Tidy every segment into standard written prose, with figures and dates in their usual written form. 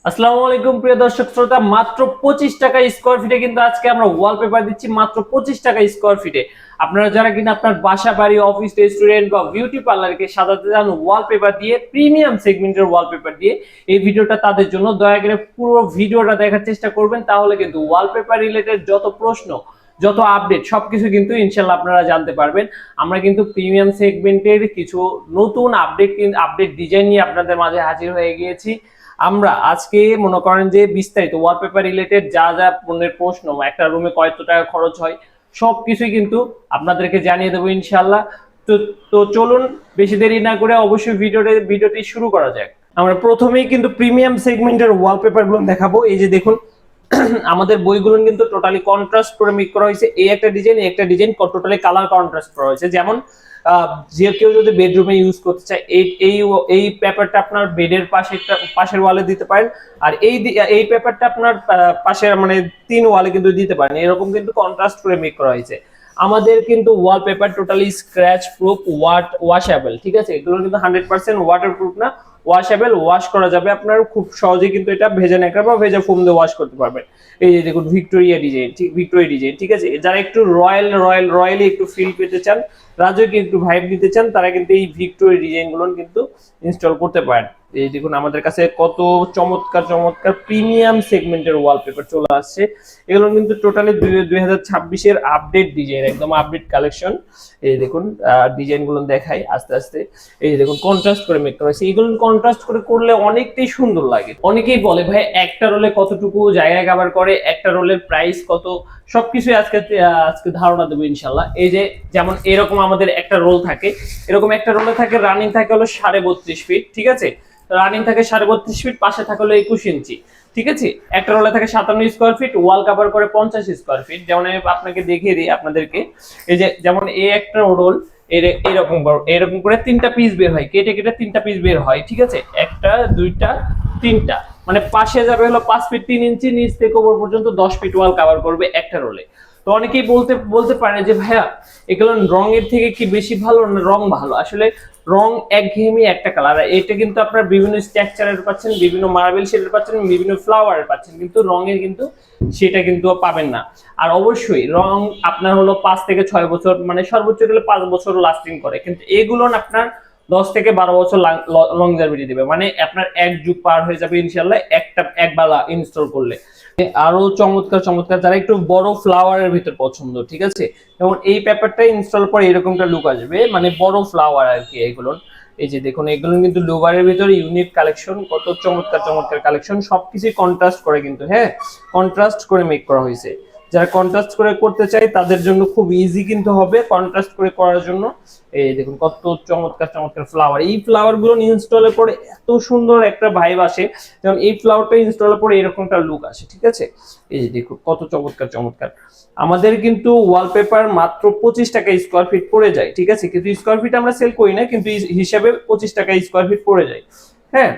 আসসালামু আলাইকুম প্রিয় দর্শক শ্রোতা, মাত্র 25 টাকা স্কয়ার ফিটে কিন্তু আজকে আমরা ওয়ালপেপার দিচ্ছি মাত্র 25 টাকা স্কয়ার ফিটে। আপনারা যারা কিনা আপনার বাসা বাড়ি অফিস রেস্টুরেন্ট বা বিউটি পার্লারকে সাজাতে চান ওয়ালপেপার দিয়ে, প্রিমিয়াম সেগমেন্টের ওয়ালপেপার দিয়ে, এই ভিডিওটা তাদের জন্য। দয়া করে পুরো ভিডিওটা দেখার চেষ্টা করবেন, তাহলে কিন্তু ওয়ালপেপার রিলেটেড যত প্রশ্ন যত আপডেট সবকিছু কিন্তু ইনশাল্লাহ আপনারা জানতে পারবেন। আমরা কিন্তু প্রিমিয়াম সেগমেন্টের কিছু নতুন আপডেট ডিজাইন নিয়ে আপনাদের মাঝে হাজির হয়ে গিয়েছি। আমরা আজকে মনে করেন যে বিস্তারিত ওয়ালপেপার রিলেটেড যা যা পণ্যের প্রশ্ন, একটা রুমে কত টাকা খরচ হয়, সবকিছুই কিন্তু আপনাদেরকে জানিয়ে দেবো ইনশাল্লাহ। তো তো চলুন বেশি দেরি না করে অবশ্যই ভিডিওটি শুরু করা যাক। আমরা প্রথমেই কিন্তু প্রিমিয়াম সেগমেন্টের ওয়ালপেপার গুলো দেখাবো। এই যে দেখুন, আমাদের বইগুলো কিন্তু টোটালি কন্ট্রাস্ট করে মেক করা হয়েছে। এই একটা ডিজাইন টোটালি কালার কন্ট্রাস্ট করা হয়েছে। যেমন যে কেউ যদি বেডরুমে ইউজ করতে চায়, এই পেপারটা আপনার বেডের পাশের ওয়ালে দিতে পারেন, আর এই পেপারটা আপনার পাশের মানে 3 ওয়ালে কিন্তু দিতে পারেন। এরকম কিন্তু কন্ট্রাস্ট করে মেক করা হয়েছে। আমাদের কিন্তু wallpaper totally scratch proof, washable, ঠিক আছে? এগুলো কিন্তু 100% ওয়াটারপ্রুফ না, ওয়াশেবল, ওয়াশ করা যাবে। আপনার খুব সহজেই কিন্তু এটা ভেজা ন্যাকড়া বা ভেজা ফোম দিয়ে ওয়াশ করতে পারবেন। এই যে দেখুন ভিক্টোরিয়া ডিজাইন, ঠিক আছে? যারা একটু রয়্যালি একটু ফিল পেতে চান, রাজকীয় একটু ভাইব দিতে চান, তারা কিন্তু এই ভিক্টোরিয়া ডিজাইন গুলো কিন্তু ইনস্টল করতে পারেন। এই দেখুন আমাদের কাছে কত চমৎকার চমৎকার প্রিমিয়াম সেগমেন্টের ওয়ালপেপার চলে আসছে। এগুলো কিন্তু টোটালি 2026 এর আপডেট ডিজাইন, একদম আপডেট কালেকশন। এই দেখুন ডিজাইন গুলো দেখাই আস্তে আস্তে। এই যে দেখুন কন্ট্রাস্ট করে মেক করা হয়েছে। এগুলো কন্ট্রাস্ট করে করলে অনেকটাই সুন্দর লাগে। অনেকেই বলে ভাই একটা রোলে কতটুকু জায়গা কভার করে, একটা রোলের প্রাইস কত, সবকিছুই আজকে ধারণা দেবো ইনশাল্লাহ। এই যে যেমন এরকম আমাদের একটা রোল থাকে, এরকম একটা রোলে থাকে, রানিং থাকে হলো 32.5 ফিট, ঠিক আছে? রানিং থাকে 32.5 ফিট, পাশে থাকে হলো 21 ইঞ্চি, ঠিক আছে? একটা রোলে থাকে 57 স্কোয়ার ফিট, ওয়াল কভার করে 50 স্কোয়ার ফিট। যেমন আমি আপনাকে দেখিয়ে দিই আপনাদেরকে। এই যে যেমন এই একটা রোল এরকম করে 3টা পিস বের হয়, কেটে কেটে 3টা পিস বের হয়, ঠিক আছে? একটা, দুইটা, 3টা, মানে পাশে যাবে হলো 5 ফিট 3 ইঞ্চি, নিচ থেকে উপর পর্যন্ত 10 ফিট ওয়াল কভার করবে একটা রোলে। তো অনেকেই বলতে পারে যে ভাইয়া এগুলো রঙের থেকে কি বেশি ভালো না রং ভালো? আসলে রং একঘেয়েমি একটা কালার, এটা কিন্তু আপনার বিভিন্ন স্ট্রাকচারের পাচ্ছেন, বিভিন্ন মার্বেল শেডের পাচ্ছেন, বিভিন্ন ফ্লাওয়ারের পাচ্ছেন, কিন্তু রঙের কিন্তু সেটা কিন্তু পাবেন না। আর অবশ্যই রং আপনার হলো 5 থেকে 6 বছর, মানে সর্বোচ্চ গেলে 5 বছর লাস্টিং করে, কিন্তু এগুলো আপনার 10 থেকে 12 বছর লংজারভিটি দিবে। মানে আপনার এক যুগ পার হয়ে যাবে ইনশাআল্লাহ একবেলা ইনস্টল করলে। আরো চমৎকার চমৎকার যারা একটু বড় ফ্লাওয়ারের ভিতর পছন্দ, ঠিক আছে? যেমন এই পেপারটা ইনস্টল পরে এরকমটা লুক আসবে, মানে বড় ফ্লাওয়ার আর কি এগুলো। এই যে দেখুন এগুলো কিন্তু লুভারের ভিতরে ইউনিক কালেকশন, কত চমৎকার চমৎকার কালেকশন, সবকিছু কন্ট্রাস্ট করে কিন্তু, হ্যাঁ, কন্ট্রাস্ট করে মেক করা হয়েছে। যারা কন্ট্রাস্ট করে করতে চাই তাদের জন্য খুব ইজি কিন্তু হবে কন্ট্রাস্ট করে করার জন্য। এই দেখুন কত চমৎকার চমৎকার ফ্লাওয়ার, এই ফ্লাওয়ার গুলো ইনস্টলের পরে এত সুন্দর একটা ভাইব আসে। যেমন এই ফ্লাওয়ারটা ইনস্টলের পরে এরকমটা লুক আসে, ঠিক আছে? এই যে দেখুন কত চমৎকার চমৎকার। আমাদের কিন্তু ওয়ালপেপার মাত্র 25 টাকা স্কোয়ার ফিট পড়ে যায়, ঠিক আছে? কিন্তু স্কোয়ার ফিট আমরা সেল করি না, কিন্তু হিসাবে 25 টাকা স্কোয়ার ফিট পড়ে যায়। হ্যাঁ,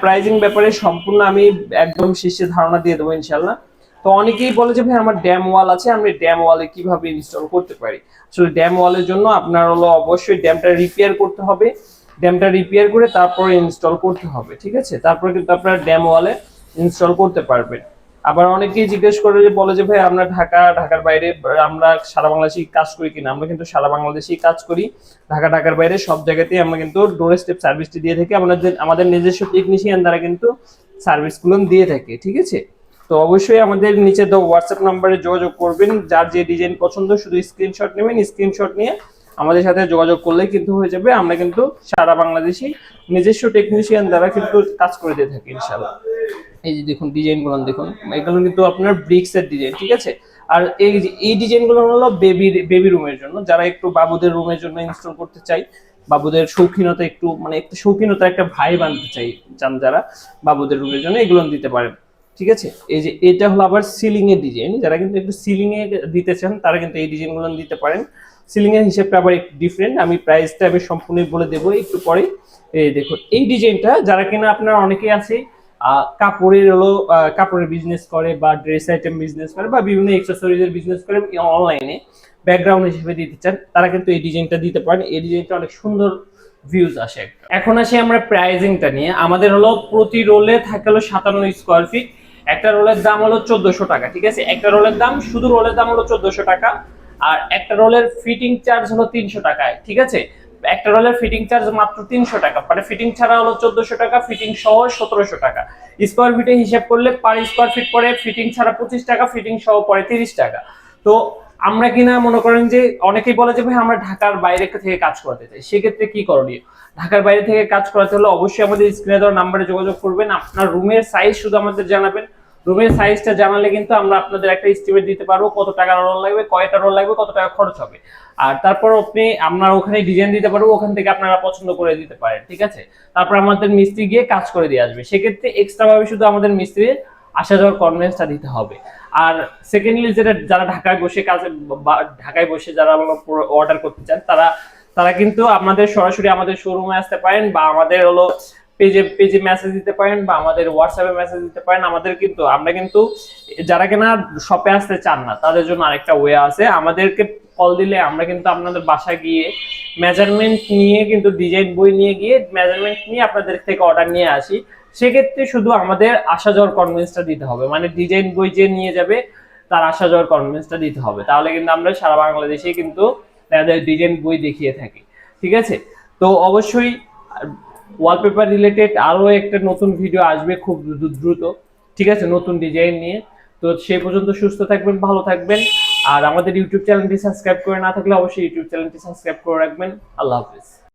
প্রাইজিং ব্যাপারে সম্পূর্ণ আমি একদম শীর্ষে ধারণা দিয়ে দেবো ইনশাল্লাহ। তো অনেকেই বলে যে ভাই আমার ড্যাম ওয়াল আছে, আমি ড্যাম ওয়ালে কিভাবে ইনস্টল করতে পারি? আসলে ড্যাম ওয়ালের জন্য আপনার হলো অবশ্যই ড্যামটা রিপেয়ার করতে হবে। ড্যামটা রিপেয়ার করে তারপরে ইনস্টল করতে হবে, ঠিক আছে? তারপরে কিন্তু আপনার ড্যাম ওয়ালে ইনস্টল করতে পারবেন। আবার অনেকেই জিজ্ঞেস করে যে বলে যে ভাই আমরা ঢাকার বাইরে আমরা সারা বাংলাদেশে কাজ করি কিনা? আমরা কিন্তু সারা বাংলাদেশেই কাজ করি। ঢাকার বাইরে সব জায়গাতেই আমরা কিন্তু ডোর স্টেপ সার্ভিসটি দিয়ে থাকি। আমাদের নিজস্ব টেকনিশিয়ান দ্বারা কিন্তু সার্ভিসগুলো দিয়ে থাকি, ঠিক আছে? তো অবশ্যই আমাদের নিচে হোয়াটসঅ্যাপ নাম্বারে যোগাযোগ করবেন। যার যে ডিজাইন পছন্দ শুধু স্ক্রিনশট নেবেন, স্ক্রিনশট নিয়ে আমাদের সাথে যোগাযোগ করলেই কিন্তু হয়ে যাবে। আমরা কিন্তু সারা বাংলাদেশি নিজস্ব টেকনিশিয়ান দ্বারা কিন্তু কাজ করে দিয়ে থাকি ইনশাআল্লাহ। এই যে দেখুন ডিজাইন গুলো দেখুন, এগুলো কিন্তু আপনার ব্রিক্স এর ডিজাইন, ঠিক আছে? আর এই ডিজাইন গুলো হলো বেবি রুমের জন্য, যারা একটু বাবুদের রুমের জন্য ইনস্টল করতে চাই, বাবুদের শৌখিনতা একটু মানে একটু শৌখিনতা একটা ভাইব আনতে চান যারা, বাবুদের রুমের জন্য এগুলো দিতে পারেন, ঠিক আছে? এই যে এটা হলো আবার সিলিং এর ডিজাইন, যারা কিন্তু একটু সিলিং এ দিতে চান তারা কিন্তু এই ডিজাইন গুলো দিতে পারেন। সিলিং এর হিসাবটা আবার একটু ডিফারেন্ট, আমি প্রাইসটা আমি সম্পূর্ণ বলে দেবো একটু পরে। এই দেখুন এই ডিজাইনটা যারা কিনা আপনার অনেকেই আছে কাপড়ের বিজনেস করে বা ড্রেস আইটেম বিজনেস করে বা বিভিন্ন অ্যাকসেসরিজের বিজনেস করে অনলাইনে ব্যাকগ্রাউন্ড হিসেবে দিতে চান, তারা কিন্তু এই ডিজাইনটা দিতে পারেন। এই ডিজাইনটা অনেক সুন্দর ভিউজ আসে। এখন আসি আমরা প্রাইজিংটা নিয়ে। আমাদের হলো প্রতি রোলে থাকে হলো 57 স্কোয়ার ফিট। একটা রোলের দাম হলো 1400 টাকা, ঠিক আছে? একটা রোলের দাম, শুধু রোলের দাম হলো 1400 টাকা। আর একটা রোলের ফিটিং চার্জ হলো 300 টাকায়, ঠিক আছে? একটা রোলের ফিটিং চার্জ মাত্র 300 টাকা, মানে ফিটিং ছাড়া হলো 1400 টাকা, ফিটিং সহ 1700 টাকা। স্কোয়ার ফিটে হিসাব করলে পার স্কোয়ার ফিট পরে ফিটিং ছাড়া 25 টাকা, ফিটিং সহ পরে 30 টাকা। তো আমরা কিনা মনে করেন যে অনেকেই বলে যে ভাই আমরা ঢাকার বাইরে থেকে কাজ করাতে চাই, সেক্ষেত্রে কি করণীয়? ঢাকার বাইরে থেকে কাজ করাতে হলে অবশ্যই আমাদের স্ক্রিনে দেওয়া নাম্বারে যোগাযোগ করবেন। আপনার রুমের সাইজ শুধু আমাদের জানাবেন। রুমের সাইজটা জানালে কিন্তু আমরা আপনাদের একটা এস্টিমেট দিতে পারবো কত টাকা রোল লাগবে, কয়টা রোল লাগবে, কত টাকা খরচ হবে। আর তারপর আপনি আমরা ওখানে ডিজাইন দিতে পারবো, ওখান থেকে আপনারা পছন্দ করে দিতে পারেন, ঠিক আছে? তারপর আমাদের মিস্ত্রি গিয়ে কাজ করে দিয়ে আসবে। সেক্ষেত্রে এক্সট্রা ভাবে শুধু আমাদের মিস্ত্রির আসা যাওয়ার কনভেন্সটা দিতে হবে। আর সেকেন্ডলি যেটা, যারা ঢাকায় বসে কাজে ঢাকায় বসে যারা অর্ডার করতে চান, তারা তারা কিন্তু আমাদের সরাসরি আমাদের শোরুমে আসতে পারেন, বা আমাদের হলো পেজে পেজে মেসেজ দিতে পারেন, বা আমাদের হোয়াটসঅ্যাপে মেসেজ দিতে পারেন। আমাদের কিন্তু আমরা কিন্তু যারা কিনা শপে আসতে চান না তাদের জন্য আরেকটা ওয়ে আছে। আমাদেরকে কল দিলে আমরা কিন্তু আপনাদের বাসায় গিয়ে মেজারমেন্ট নিয়ে, কিন্তু ডিজাইন বই নিয়ে গিয়ে মেজারমেন্ট নিয়ে আপনাদের থেকে অর্ডার নিয়ে আসি। সেক্ষেত্রে শুধু আমাদের আসা যাওয়ার কনভেন্সটা দিতে হবে, মানে ডিজাইন বই যে নিয়ে যাবে তার আসা যাওয়ার কনভেন্সটা দিতে হবে। তাহলে কিন্তু আমরা সারা বাংলাদেশে কিন্তু তাদের ডিজাইন বই দেখিয়ে থাকি, ঠিক আছে? তো অবশ্যই ওয়ালপেপার রিলেটেড আরো একটা নতুন ভিডিও আসবে খুব দ্রুত, ঠিক আছে, নতুন ডিজাইন নিয়ে। তো সেই পর্যন্ত সুস্থ থাকবেন, ভালো থাকবেন। আর আমাদের ইউটিউব চ্যানেলটি সাবস্ক্রাইব করে না থাকলে অবশ্যই ইউটিউব চ্যানেলটি সাবস্ক্রাইব করে রাখবেন। আল্লাহ হাফেজ।